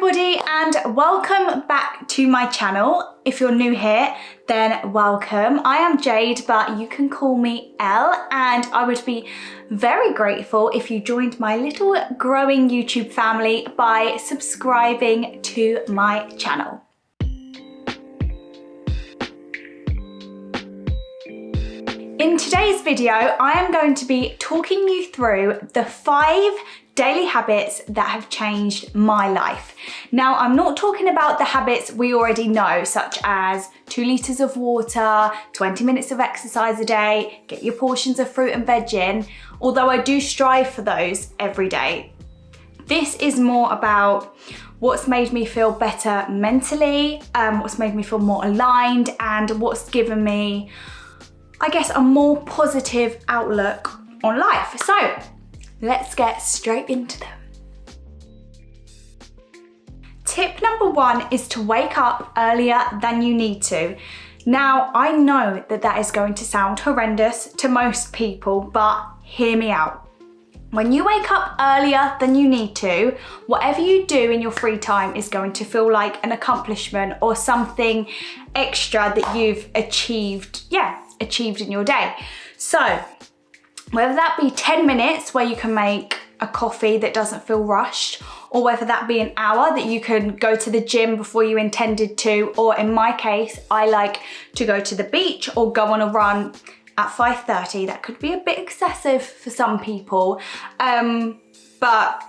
everybody and welcome back to my channel. If you're new here, then welcome. I am Jade, but you can call me Elle, and I would be very grateful if you joined my little growing YouTube family by subscribing to my channel. In today's video, I am going to be talking you through the 5 daily habits that have changed my life. Now, I'm not talking about the habits we already know, such as 2 litres of water, 20 minutes of exercise a day, get your portions of fruit and veg in, although I do strive for those every day. This is more about what's made me feel better mentally, what's made me feel more aligned, and what's given me, I guess, a more positive outlook on life. So let's get straight into them. Tip number 1 is to wake up earlier than you need to. Now, I know that that is going to sound horrendous to most people, but hear me out. When you wake up earlier than you need to, whatever you do in your free time is going to feel like an accomplishment or something extra that you've achieved in your day. So, whether that be 10 minutes where you can make a coffee that doesn't feel rushed, or whether that be an hour that you can go to the gym before you intended to, or in my case, I like to go to the beach or go on a run at 5:30. That could be a bit excessive for some people. But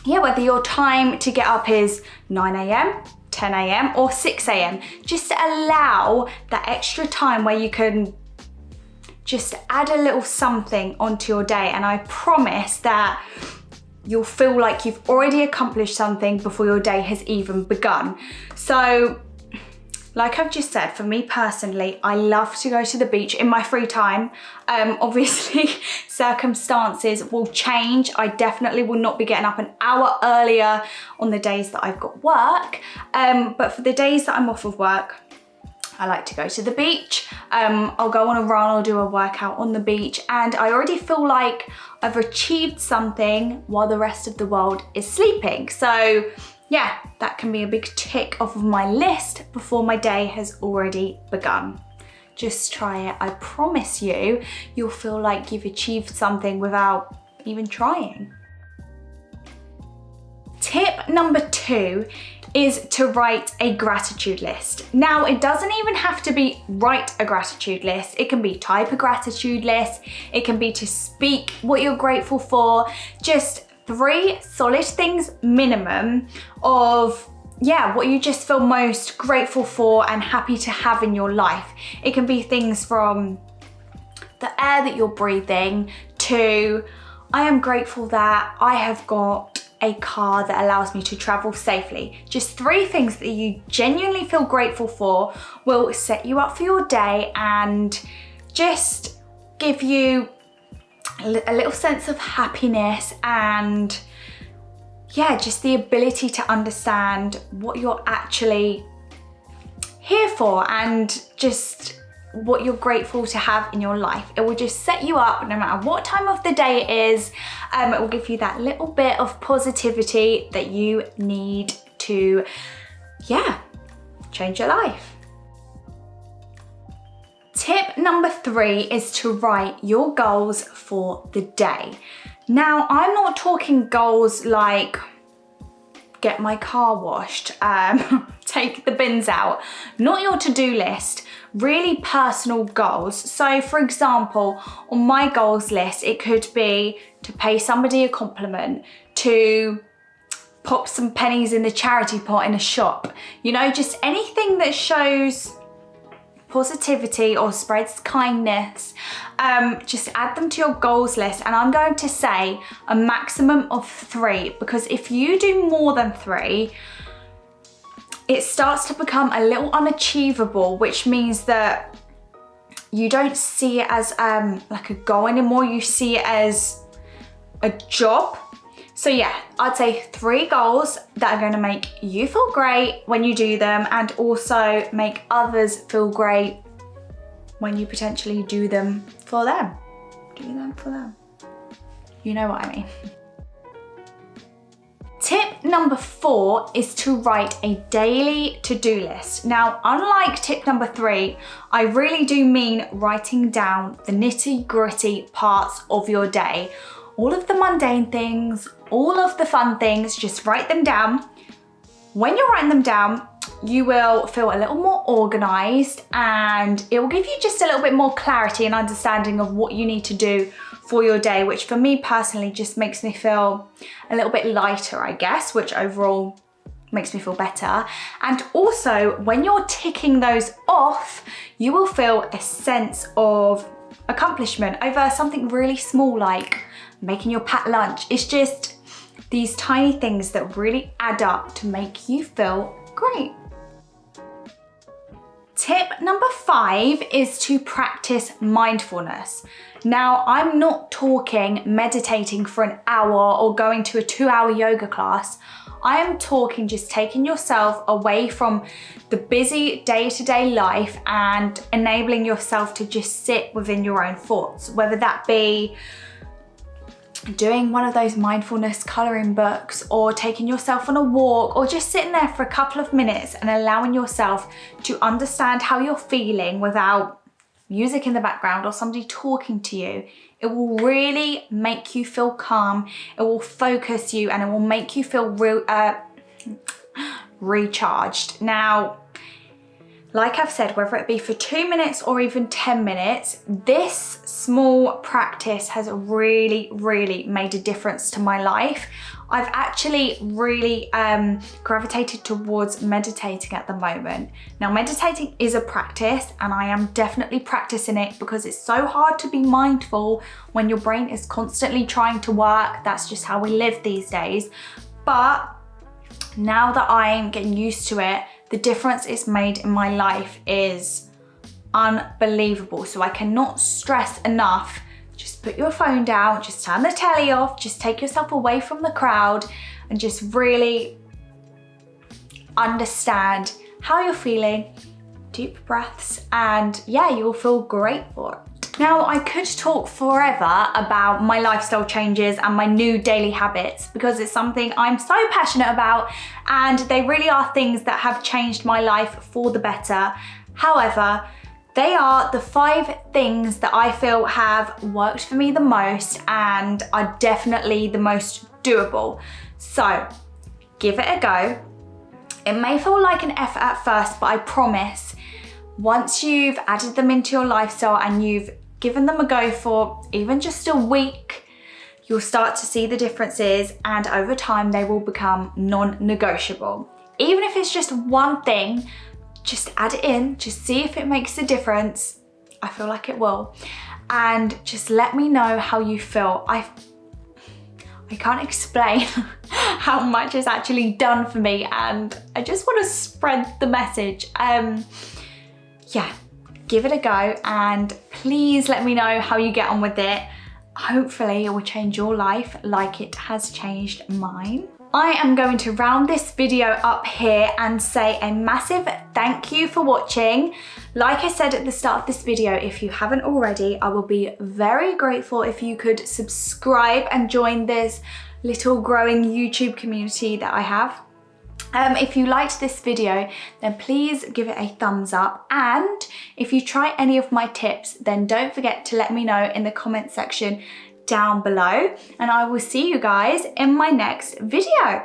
yeah, whether your time to get up is 9 a.m., 10 a.m. or 6 a.m., just to allow that extra time where you can just add a little something onto your day, and I promise that you'll feel like you've already accomplished something before your day has even begun. So, like I've just said, for me personally, I love to go to the beach in my free time. Obviously, circumstances will change. I definitely will not be getting up an hour earlier on the days that I've got work. But for the days that I'm off of work, I like to go to the beach. I'll go on a run or do a workout on the beach, and I already feel like I've achieved something while the rest of the world is sleeping. So yeah, that can be a big tick off of my list before my day has already begun. Just try it. I promise you, you'll feel like you've achieved something without even trying. Tip number 2 is to write a gratitude list. Now, it doesn't even have to be write a gratitude list. It can be type a gratitude list. It can be to speak what you're grateful for. Just 3 solid things minimum of what you just feel most grateful for and happy to have in your life. It can be things from the air that you're breathing to I am grateful that I have got a car that allows me to travel safely. Just 3 things that you genuinely feel grateful for will set you up for your day and just give you a little sense of happiness and just the ability to understand what you're actually here for and just what you're grateful to have in your life. It will just set you up no matter what time of the day it is. It will give you that little bit of positivity that you need to, change your life. Tip number 3 is to write your goals for the day. Now, I'm not talking goals like get my car washed, take the bins out, not your to-do list, really personal goals. So for example, on my goals list, it could be to pay somebody a compliment, to pop some pennies in the charity pot in a shop, just anything that shows positivity or spreads kindness. Just add them to your goals list, and I'm going to say a maximum of 3, because if you do more than 3, it starts to become a little unachievable, which means that you don't see it as like a goal anymore. You see it as a job. So yeah, I'd say 3 goals that are going to make you feel great when you do them, and also make others feel great when you potentially do them for them. Do them for them. You know what I mean. Tip number 4 is to write a daily to-do list. Now, unlike tip number 3, I really do mean writing down the nitty-gritty parts of your day. All of the mundane things, all of the fun things, just write them down. When you're writing them down, you will feel a little more organized and it will give you just a little bit more clarity and understanding of what you need to do for your day, which for me personally just makes me feel a little bit lighter, I guess, which overall makes me feel better. And also, when you're ticking those off, you will feel a sense of accomplishment over something really small like making your packed lunch. It's just these tiny things that really add up to make you feel great. Tip number 5 is to practice mindfulness. Now, I'm not talking meditating for an hour or going to a 2-hour yoga class. I am talking just taking yourself away from the busy day-to-day life and enabling yourself to just sit within your own thoughts, whether that be doing one of those mindfulness coloring books or taking yourself on a walk or just sitting there for a couple of minutes and allowing yourself to understand how you're feeling without music in the background or somebody talking to you. It will really make you feel calm, it will focus you, and it will make you feel recharged. Now, like I've said, whether it be for 2 minutes or even 10 minutes, this small practice has really made a difference to my life. I've actually really gravitated towards meditating at the moment. Now, meditating is a practice and I am definitely practicing it because it's so hard to be mindful when your brain is constantly trying to work. That's just how we live these days. But now that I'm getting used to it, the difference it's made in my life is unbelievable. So I cannot stress enough. Just put your phone down, just turn the telly off, just take yourself away from the crowd and just really understand how you're feeling, deep breaths, and yeah, you'll feel great for it. Now, I could talk forever about my lifestyle changes and my new daily habits because it's something I'm so passionate about and they really are things that have changed my life for the better. However, they are the 5 things that I feel have worked for me the most and are definitely the most doable. So give it a go. It may feel like an effort at first, but I promise once you've added them into your lifestyle and you've given them a go for even just a week, you'll start to see the differences and over time they will become non-negotiable. Even if it's just one thing, just add it in, just see if it makes a difference. I feel like it will. And just let me know how you feel. I can't explain how much it's actually done for me and I just want to spread the message. Yeah, give it a go and please let me know how you get on with it. Hopefully it will change your life like it has changed mine. I am going to round this video up here and say a massive thank you for watching. Like I said at the start of this video, if you haven't already, I will be very grateful if you could subscribe and join this little growing YouTube community that I have. If you liked this video, then please give it a thumbs up. And if you try any of my tips, then don't forget to let me know in the comment section down below. And I will see you guys in my next video.